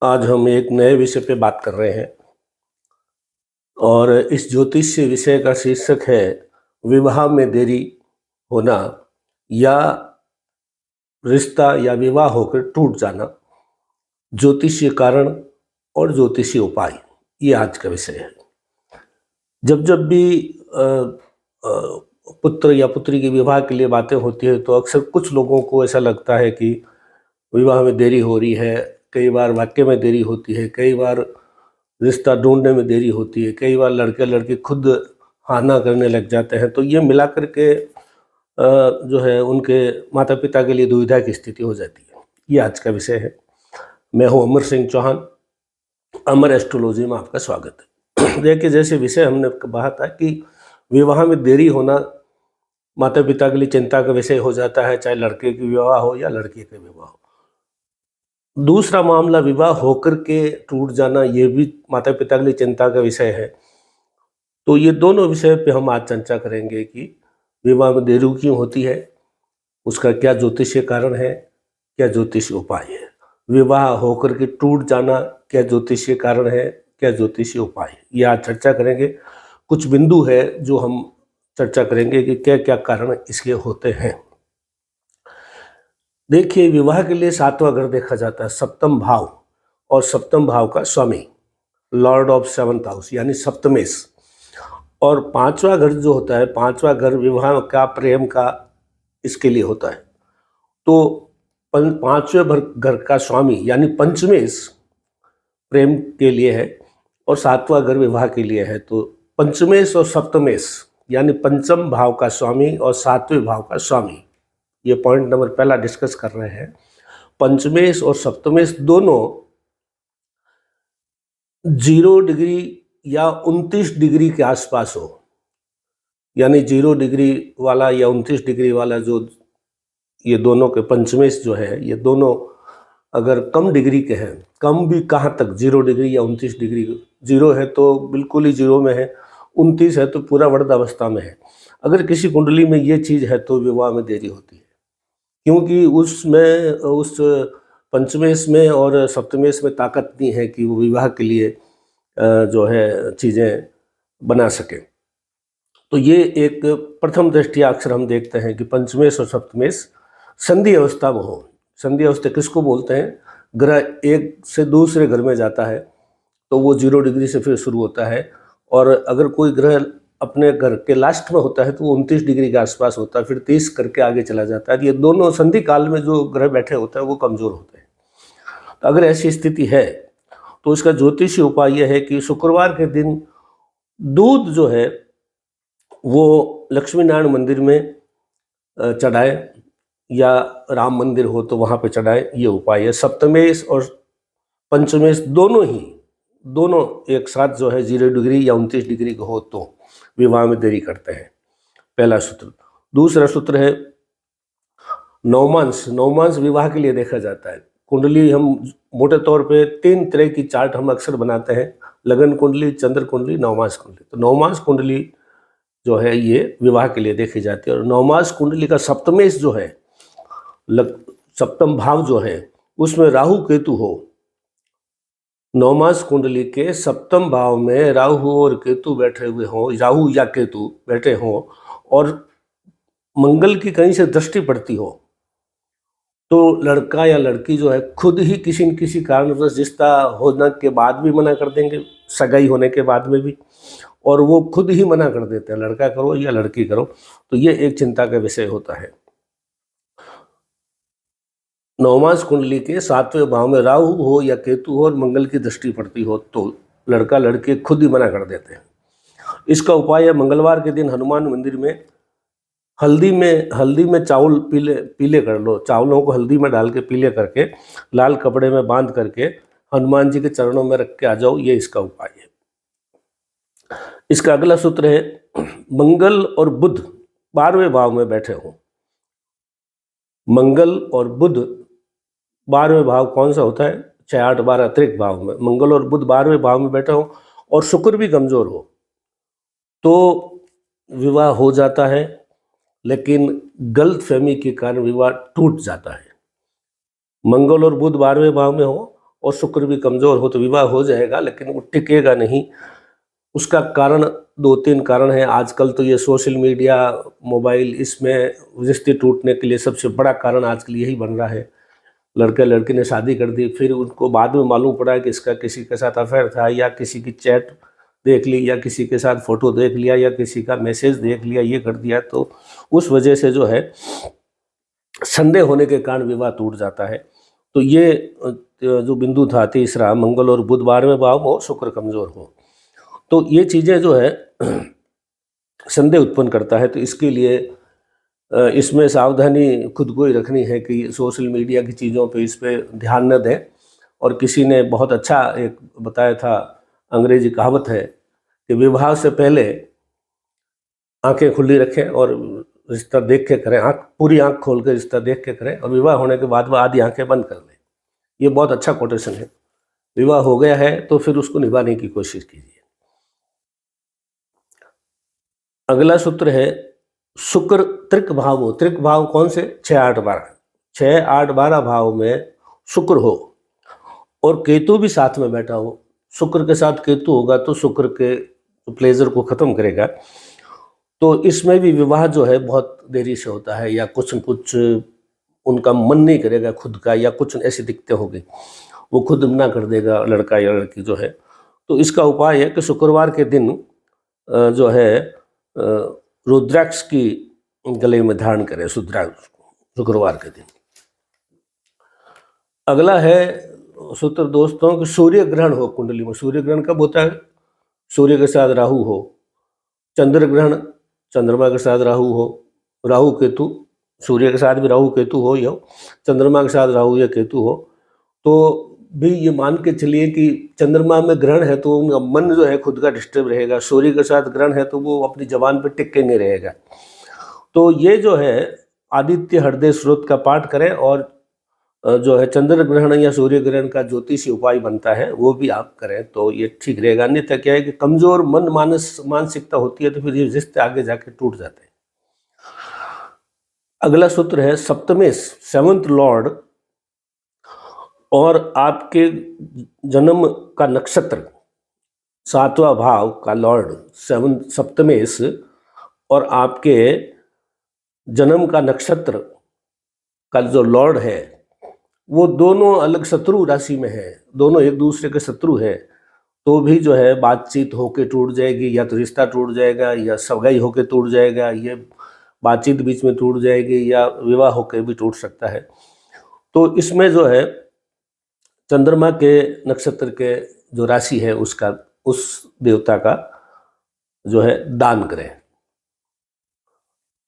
आज हम एक नए विषय पे बात कर रहे हैं और इस ज्योतिष्य विषय का शीर्षक है विवाह में देरी होना या रिश्ता या विवाह होकर टूट जाना, ज्योतिषीय कारण और ज्योतिषीय उपाय। ये आज का विषय है। जब जब भी पुत्र या पुत्री के विवाह के लिए बातें होती है तो अक्सर कुछ लोगों को ऐसा लगता है कि विवाह में देरी हो रही है, कई बार वाक्य में देरी होती है, कई बार रिश्ता ढूंढने में देरी होती है, कई बार लड़के लड़की खुद हाँ ना करने लग जाते हैं। तो ये मिला करके जो है उनके माता पिता के लिए दुविधा की स्थिति हो जाती है। ये आज का विषय है। मैं हूँ अमर सिंह चौहान, अमर एस्ट्रोलॉजी में आपका स्वागत है। देखिए, जैसे विषय हमने कहा था कि विवाह में देरी होना माता पिता के लिए चिंता का विषय हो जाता है, चाहे लड़के की विवाह हो या लड़की का विवाह हो। दूसरा मामला विवाह होकर के टूट जाना, ये भी माता पिता के लिए चिंता का विषय है। तो ये दोनों विषय पे हम आज चर्चा करेंगे कि विवाह में देरी क्यों होती है, उसका क्या ज्योतिषीय कारण है, क्या ज्योतिषीय उपाय है। विवाह होकर के टूट जाना क्या ज्योतिषीय कारण है, क्या ज्योतिषीय उपाय है, ये आज चर्चा करेंगे। कुछ बिंदु है जो हम चर्चा करेंगे कि क्या क्या कारण इसके होते हैं। देखिए, विवाह के लिए 7वां घर देखा जाता है, सप्तम भाव, और सप्तम भाव का स्वामी लॉर्ड ऑफ 7th हाउस यानी सप्तमेश। और 5वां घर जो होता है, 5वां घर विवाह का, प्रेम का, इसके लिए होता है। तो 5वें घर का स्वामी यानी पंचमेश प्रेम के लिए है और 7वां घर विवाह के लिए है। तो पंचमेश और सप्तमेश यानी पंचम भाव का स्वामी और 7वें भाव का स्वामी, ये पॉइंट नंबर पहला डिस्कस कर रहे हैं। पंचमेश और सप्तमेश दोनों 0 डिग्री या 29 डिग्री के आसपास हो, यानी 0 डिग्री वाला या 29 डिग्री वाला, जो ये दोनों के पंचमेश जो है, ये दोनों अगर कम डिग्री के हैं, कम भी कहाँ तक, 0 डिग्री या 29 डिग्री, 0 है तो बिल्कुल ही 0 में है, 29 है तो पूरा वृद्धावस्था में है। अगर किसी कुंडली में ये चीज़ है तो विवाह में देरी होती है, क्योंकि उसमें, उस पंचमेश में और सप्तमेश में ताकत नहीं है कि वो विवाह के लिए जो है चीज़ें बना सके। तो ये एक प्रथम दृष्टिया अक्सर हम देखते हैं कि पंचमेश और सप्तमेश संधि अवस्था में हो। संधि अवस्था किसको बोलते हैं? ग्रह एक से दूसरे घर में जाता है तो वो 0 डिग्री से फिर शुरू होता है, और अगर कोई ग्रह अपने घर के लास्ट में होता है तो वो 29 डिग्री के आसपास होता है, फिर 30 करके आगे चला जाता है। ये दोनों संधि काल में जो ग्रह बैठे होते हैं वो कमज़ोर होते हैं। तो अगर ऐसी स्थिति है तो इसका ज्योतिषीय उपाय यह है कि शुक्रवार के दिन दूध जो है वो लक्ष्मी नारायण मंदिर में चढ़ाए, या राम मंदिर हो तो वहाँ पे चढ़ाए, ये उपाय है। सप्तमेश और पंचमेश दोनों एक साथ जो है 0 डिग्री या 29 डिग्री का हो तो विवाह में देरी करते हैं, पहला सूत्र। दूसरा सूत्र है नवमांश। नवमांश विवाह के लिए देखा जाता है। कुंडली हम मोटे तौर पे 3 तरह की चार्ट हम अक्सर बनाते हैं, लगन कुंडली, चंद्र कुंडली, नवमांश कुंडली। तो नवमांश कुंडली जो है ये विवाह के लिए देखी जाती है। और नवमांश कुंडली का सप्तमेश जो है, सप्तम भाव जो है, उसमें राहु केतु हो, नवमांश कुंडली के सप्तम भाव में राहु और केतु बैठे हुए हों, राहु या केतु बैठे हों, और मंगल की कहीं से दृष्टि पड़ती हो, तो लड़का या लड़की जो है खुद ही किसी न किसी कारणवश रिश्ता होने के बाद भी मना कर देंगे, सगाई होने के बाद में भी, और वो खुद ही मना कर देते हैं, लड़का करो या लड़की करो। तो ये एक चिंता का विषय होता है। नवमांश कुंडली के 7वें भाव में राहु हो या केतु हो और मंगल की दृष्टि पड़ती हो तो लड़का लड़के खुद ही मना कर देते हैं। इसका उपाय है, मंगलवार के दिन हनुमान मंदिर में हल्दी में चावल पीले कर लो, चावलों को हल्दी में डाल के पीले करके लाल कपड़े में बांध करके हनुमान जी के चरणों में रख के आ जाओ, ये इसका उपाय है। इसका अगला सूत्र है मंगल और बुध 12वें भाव में बैठे हों। मंगल और बुध 12वें भाव कौन सा होता है? 6, 8, 12 अतिरिक्त भाव में मंगल और बुध 12वें भाव में बैठे हो और शुक्र भी कमजोर हो तो विवाह हो जाता है, लेकिन गलत फहमी के कारण विवाह टूट जाता है। मंगल और बुध 12वें भाव में हो और शुक्र भी कमज़ोर हो तो विवाह हो जाएगा, लेकिन वो टिकेगा नहीं। उसका कारण 2-3 कारण हैं। आजकल तो ये सोशल मीडिया, मोबाइल, इसमें रिश्ते टूटने के लिए सबसे बड़ा कारण आजकल यही बन रहा है। लड़के लड़की ने शादी कर दी, फिर उनको बाद में मालूम पड़ा कि इसका किसी के साथ अफेयर था, या किसी की चैट देख ली, या किसी के साथ फ़ोटो देख लिया, या किसी का मैसेज देख लिया, ये कर दिया। तो उस वजह से जो है संदेह होने के कारण विवाह टूट जाता है। तो ये जो बिंदु था तीसरा, मंगल और बुध 12वें भाव हो, शुक्र कमज़ोर हो, तो ये चीज़ें जो है संदेह उत्पन्न करता है। तो इसके लिए इसमें सावधानी खुद को ही रखनी है कि सोशल मीडिया की चीज़ों पे इस पे ध्यान न दें। और किसी ने बहुत अच्छा एक बताया था, अंग्रेजी कहावत है कि विवाह से पहले आंखें खुली रखें और रिश्ता देख के करें, पूरी आंख खोल के रिश्ता देख के करें, और विवाह होने के बाद वह आधी आंखें बंद कर लें। ये बहुत अच्छा कोटेशन है। विवाह हो गया है तो फिर उसको निभाने की कोशिश कीजिए। अगला सूत्र है शुक्र त्रिक भाव हो। त्रिक भाव कौन से? 6, 8, 12। 6, 8, 12 भाव में शुक्र हो और केतु भी साथ में बैठा हो। शुक्र के साथ केतु होगा तो शुक्र के प्लेजर को खत्म करेगा। तो इसमें भी विवाह जो है बहुत देरी से होता है, या कुछ न कुछ उनका मन नहीं करेगा खुद का, या कुछ ऐसी दिक्कतें होगी, वो खुद ना कर देगा लड़का या लड़की जो है। तो इसका उपाय है कि शुक्रवार के दिन जो है रुद्राक्ष की गले में धारण करें, रुद्राक्ष शुक्रवार के दिन। अगला है सूत्र दोस्तों कि सूर्य ग्रहण हो कुंडली में। सूर्य ग्रहण कब होता है? सूर्य के साथ राहु हो। चंद्र ग्रहण चंद्रमा के साथ राहु हो। राहु केतु, सूर्य के साथ भी राहु केतु हो, या चंद्रमा के साथ राहु या केतु हो, तो भी ये मान के चलिए कि चंद्रमा में ग्रहण है तो उनका मन जो है खुद का डिस्टर्ब रहेगा। सूर्य के साथ ग्रहण है तो वो अपनी जबान पर टिक के नहीं रहेगा। तो ये जो है आदित्य हृदय स्रोत का पाठ करें, और जो है चंद्र ग्रहण या सूर्य ग्रहण का ज्योतिषी उपाय बनता है वो भी आप करें तो ये ठीक रहेगा। अन्यथा क्या है कि कमजोर मन मानसिकता होती है तो फिर ये रिश्ते आगे जाके टूट जाते हैं। अगला सूत्र है सप्तमेश, 7th लॉर्ड, और आपके जन्म का नक्षत्र 7वां भाव का लॉर्ड सप्तमेश, और आपके जन्म का नक्षत्र का जो लॉर्ड है वो दोनों अलग शत्रु राशि में है, दोनों एक दूसरे के शत्रु है। तो भी जो है बातचीत होके टूट जाएगी, या तो रिश्ता टूट जाएगा, या सगाई होके टूट जाएगा, ये बातचीत बीच में टूट जाएगी, या विवाह होके भी टूट सकता है। तो इसमें जो है चंद्रमा के नक्षत्र के जो राशि है उसका, उस देवता का जो है दान करें।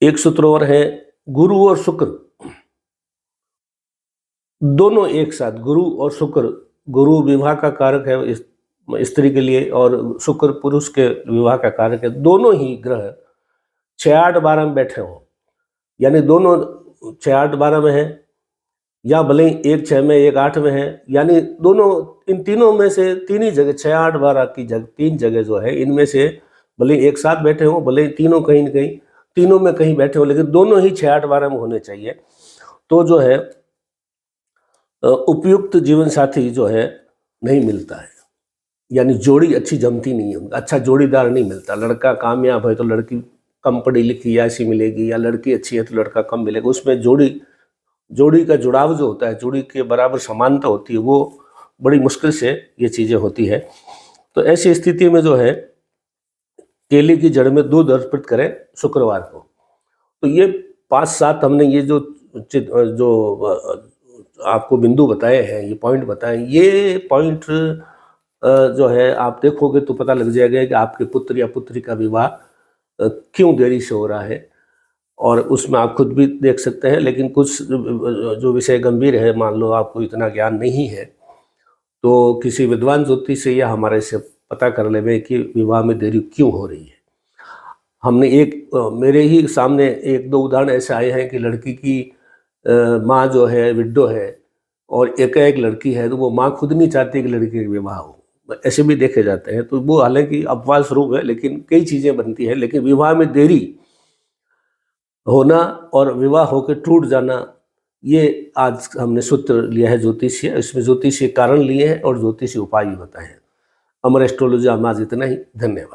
एक सूत्र और है गुरु और शुक्र दोनों एक साथ। गुरु और शुक्र, गुरु विवाह का कारक है स्त्री के लिए, और शुक्र पुरुष के विवाह का कारक है। दोनों ही ग्रह 6, 8, 12 में बैठे हों, यानी दोनों 6, 8, 12 में है, या भले ही एक 6 में एक 8 में है, यानी दोनों इन तीनों में से तीन ही जगह 6, 8, 12 की जगह 3 जगह जो है इनमें से भले एक साथ बैठे हों, भले ही तीनों कहीं न कहीं तीनों में कहीं बैठे हों, लेकिन दोनों ही 6, 8, 12 में होने चाहिए। तो जो है उपयुक्त जीवन साथी जो है नहीं मिलता है, यानी जोड़ी अच्छी जमती नहीं है, अच्छा जोड़ीदार नहीं मिलता। लड़का कामयाब है तो लड़की कम पढ़ी लिखी या ऐसी मिलेगी, या लड़की अच्छी है तो लड़का कम मिलेगा। उसमें जोड़ी का जुड़ाव जो होता है, जोड़ी के बराबर समानता होती है, वो बड़ी मुश्किल से ये चीज़ें होती है। तो ऐसी स्थिति में जो है केले की जड़ में दूध अर्पित करें शुक्रवार को। तो ये 5-7 हमने ये जो आपको बिंदु बताए हैं, ये पॉइंट बताए, ये पॉइंट जो है आप देखोगे तो पता लग जाएगा कि आपके पुत्र या पुत्री का विवाह क्यों देरी से हो रहा है। और उसमें आप खुद भी देख सकते हैं। लेकिन कुछ जो विषय गंभीर है, मान लो आपको इतना ज्ञान नहीं है, तो किसी विद्वान ज्योतिष से या हमारे से पता कर लेवे कि विवाह में देरी क्यों हो रही है। हमने मेरे ही सामने 1-2 उदाहरण ऐसे आए हैं कि लड़की की माँ जो है विडो है और एक लड़की है, तो वो माँ खुद नहीं चाहती कि लड़की का विवाह हो, ऐसे भी देखे जाते हैं। तो वो हालांकि अपवाद स्वरूप है, लेकिन कई चीज़ें बनती हैं। लेकिन विवाह में देरी होना और विवाह होकर टूट जाना, ये आज हमने सूत्र लिया है ज्योतिषीय। इसमें ज्योतिषीय कारण लिए हैं और ज्योतिषीय उपाय भी बताए हैं। अमर एस्ट्रोलॉजी में आज इतना ही। धन्यवाद।